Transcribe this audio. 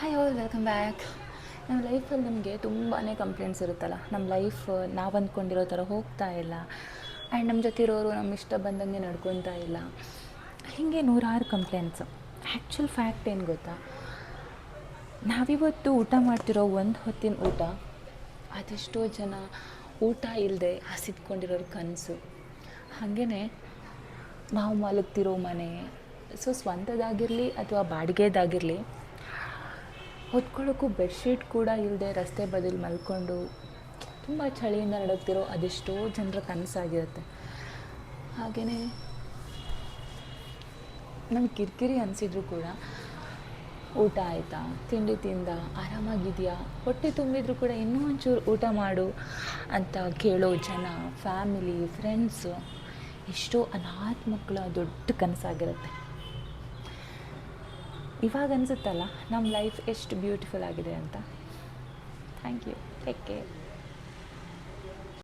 Hi all welcome back. ನಮ್ಮ ಲೈಫಲ್ಲಿ ನಮಗೆ ತುಂಬಾ ಕಂಪ್ಲೇಂಟ್ಸ್ ಇರುತ್ತಲ್ಲ, ನಮ್ಮ ಲೈಫ್ ನಾವು ಅಂದ್ಕೊಂಡಿರೋ ಥರ ಹೋಗ್ತಾ ಇಲ್ಲ, ಆ್ಯಂಡ್ ನಮ್ಮ ಜೊತೆ ಇರೋರು ನಮ್ಮ ಇಷ್ಟ ಬಂದಂಗೆ ನಡ್ಕೊತಾ ಇಲ್ಲ, ಹೀಗೆ ನೂರಾರು ಕಂಪ್ಲೇಂಟ್ಸು. ಆ್ಯಕ್ಚುಲ್ ಫ್ಯಾಕ್ಟ್ ಏನು ಗೊತ್ತಾ, ನಾವಿವತ್ತು ಊಟ ಮಾಡ್ತಿರೋ ಒಂದು ಹೊತ್ತಿನ ಊಟ ಅದೆಷ್ಟೋ ಜನ ಊಟ ಇಲ್ಲದೆ ಹಸಿದ್ಕೊಂಡಿರೋರು ಕನಸು. ಹಾಗೆಯೇ ನಾವು ಮಲಗ್ತಿರೋ ಮನೆ, ಸೊ ಸ್ವಂತದಾಗಿರಲಿ ಅಥವಾ ಬಾಡಿಗೆದಾಗಿರಲಿ, ಹೊತ್ಕೊಳ್ಳೋಕ್ಕೂ ಬೆಡ್ಶೀಟ್ ಕೂಡ ಇಲ್ಲದೆ ರಸ್ತೆ ಬದಿಲಿ ಮಲ್ಕೊಂಡು ತುಂಬ ಚಳಿಯಿಂದ ನಡುಗ್ತಿರೋ ಅದೆಷ್ಟೋ ಜನರ ಕನಸಾಗಿರುತ್ತೆ. ಹಾಗೆಯೇ ನಮ್ಗೆ ಕಿರಿಕಿರಿ ಅನಿಸಿದ್ರು ಕೂಡ ಊಟ ಆಯಿತಾ, ತಿಂಡಿ ತಿಂದ, ಆರಾಮಾಗಿದೆಯಾ, ಹೊಟ್ಟೆ ತುಂಬಿದ್ರು ಕೂಡ ಇನ್ನೂ ಒಂಚೂರು ಊಟ ಮಾಡು ಅಂತ ಕೇಳೋ ಜನ, ಫ್ಯಾಮಿಲಿ, ಫ್ರೆಂಡ್ಸು, ಎಷ್ಟೋ ಅನಾಥ ಮಕ್ಕಳ ದೊಡ್ಡ ಕನಸಾಗಿರುತ್ತೆ. ಇವಾಗ ಅನಿಸುತ್ತಲ್ಲ ನಮ್ಮ ಲೈಫ್ ಎಷ್ಟು ಬ್ಯೂಟಿಫುಲ್ ಆಗಿದೆ ಅಂತ. Thank you. Take care.